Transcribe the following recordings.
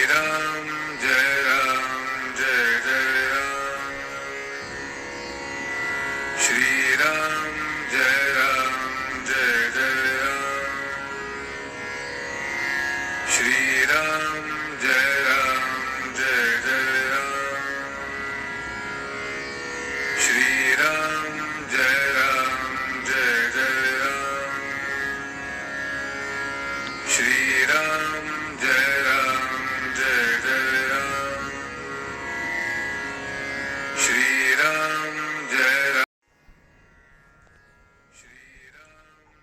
श्रीराम जय राम जय जय राम श्रीराम जय राम जय जय राम श्रीराम जय राम जय जय राम श्रीराम जय राम जय जय राम श्रीराम जय राम जय जय राम श्रीराम जय राम.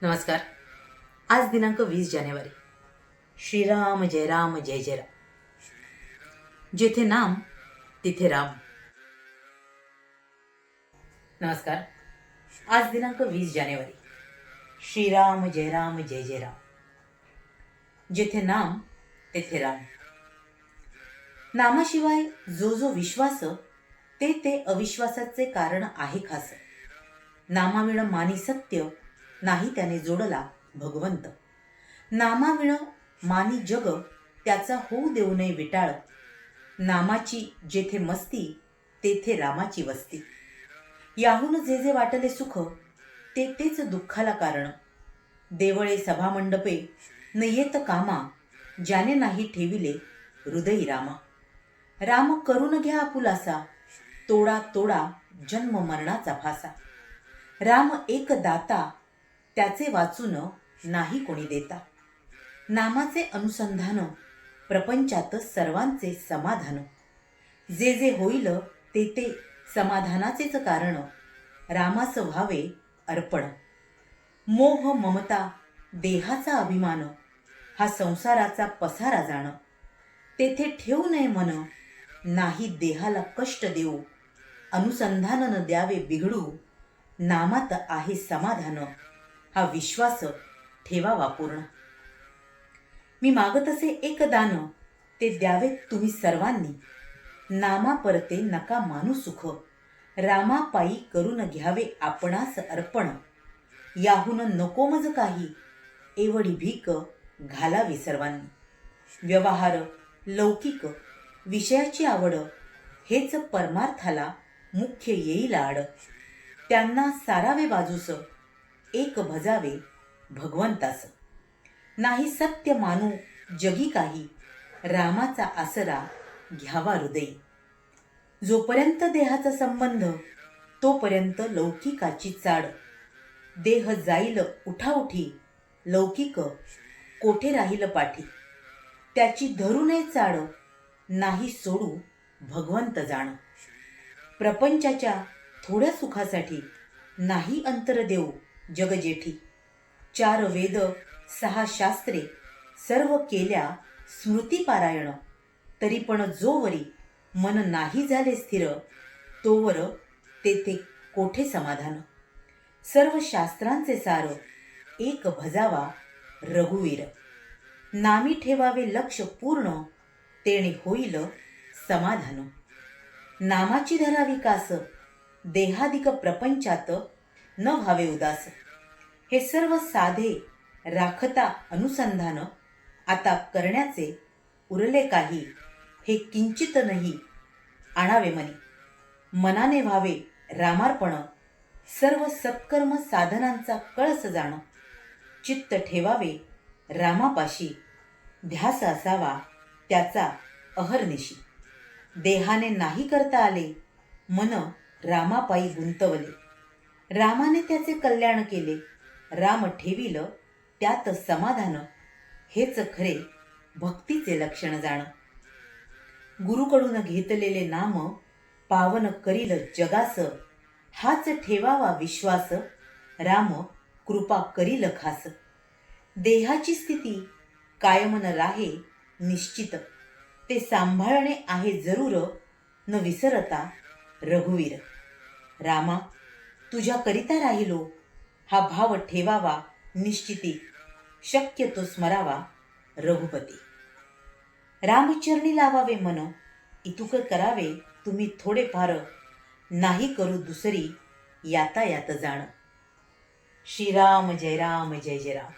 नमस्कार. आज दिनांक 20 जानेवारी. श्रीराम जय राम जय जय राम. जेथे नाम तिथे राम. नमस्कार. आज दिनांक 20 जानेवारी. श्रीराम जय राम जय जय राम. जेथे नाम तेथे राम. नामाशिवाय जो जो विश्वास ते अविश्वासाचे कारण आहे खास. नामाविण मानी सत्य नाही त्याने जोडला भगवंत. नामाविण मानी जग त्याचा होऊ देऊ नये विटाळ. नामाची जेथे मस्ती तेथे रामाची वस्ती. याहून जे जे वाटले सुख ते तेच दुःखाला कारण. देवळे सभामंडपे न येत कामा ज्याने नाही ठेविले हृदयी रामा. राम करून घ्या आपुलासा तोडा तोडा जन्म मरणाचा फासा. राम एक दाता त्याचे वाचून नाही कोणी देता. नामाचे अनुसंधान प्रपंचात सर्वांचे समाधान. जे जे होईल ते समाधानाचेच कारण. रामास व्हावे अर्पण. मोह ममता देहाचा अभिमान हा संसाराचा पसारा जाण. तेथे ठेवू नये मन नाही देहाला कष्ट देऊ. अनुसंधान न द्यावे बिघडू. नामात आहे समाधान हा विश्वास ठेवावा पूर्ण. मी मागत असे एक दान ते द्यावे तुम्ही सर्वांनी. नामा परते नका मानू सुख रामापायी करून घ्यावे आपणास अर्पण. याहून नको मज काही एवढी भीक घालावी सर्वांनी. व्यवहार लौकिक विषयाची आवड हेच परमार्थाला मुख्य येईल आड. त्यांना सारावे बाजूस एक भजावे भगवंतास. नाही सत्य मानू जगी काही रामाचा आसरा घ्यावा हृदयी. जोपर्यंत देहाचा संबंध तोपर्यंत लौकिकाची चाड. देह जाईल उठाउठी लौकिक कोठे राहील पाठी. त्याची धरू नये चाड नाही सोडू भगवंत जाण. प्रपंचाच्या थोड्या सुखासाठी नाही अंतर देऊ जग जेठी. 4 वेद 6 शास्त्रे सर्व केल्या स्मृती पारायण. तरी पण जोवरी मन नाही झाले स्थिर तोवर तेथे कोठे समाधान. सर्व शास्त्रांचे सार एक भजावा रघुवीर. नामी ठेवावे लक्ष पूर्ण तेणे होईल समाधान. नामाची धरावी कास देहादिक प्रपंचात न व्हावे उदास. हे सर्व साधे राखता अनुसंधान. आता करण्याचे उरले काही हे किंचित नाही आणावे मनी. मनाने व्हावे रामार्पण सर्व सत्कर्म साधनांचा कळस जाण. चित्त ठेवावे रामापाशी ध्यास असावा त्याचा अहर्निशी. देहाने नाही करता आले मन रामापायी गुंतवले. रामाने त्याचे कल्याण केले राम ठेविल त्यात समाधान. हेच खरे भक्तीचे लक्षण जाण. गुरुकडून घेतलेले नाम पावन करील जगास. हाच ठेवावा विश्वास राम कृपा करील खास. देहाची स्थिती कायम न राहे निश्चित ते सांभाळणे आहे जरूर न विसरता रघुवीर. रामा तुझ्या करिता राहिलो हा भाव ठेवावा निश्चिती. शक्यतो स्मरावा रघुपती. रामचरणी लावावे मन इतुक करावे तुम्ही थोडेफार. नाही करू दुसरी यातायात जाण. श्रीराम जय राम जय जय राम.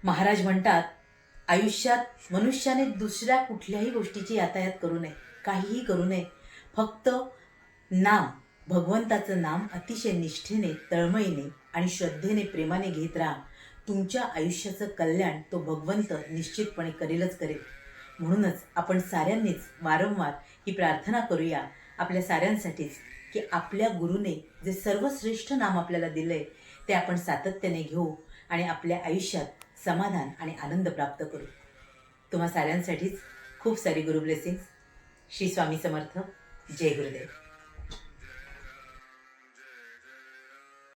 महाराज म्हणतात आयुष्यात मनुष्याने दुसऱ्या कुठल्याही गोष्टीची यातायात करू नये, काहीही करू नये. फक्त नाम, भगवंताचं नाम अतिशय निष्ठेने, तळमळीने आणि श्रद्धेने, प्रेमाने घेत राहा. तुमच्या आयुष्याचं कल्याण तो भगवंत निश्चितपणे करेलच करेल. म्हणूनच आपण साऱ्यांनीच वारंवार ही प्रार्थना करूया आपल्या साऱ्यांसाठीच, की आपल्या गुरुने जे सर्वश्रेष्ठ नाम आपल्याला दिलंय ते आपण सातत्याने घेऊ आणि आपल्या आयुष्यात समाधान आणि आनंद प्राप्त करू. तुम्हा साऱ्यांसाठीच खूप सारी गुरु ब्लेसिंग्स. श्री स्वामी समर्थ. जय गुरुदेव.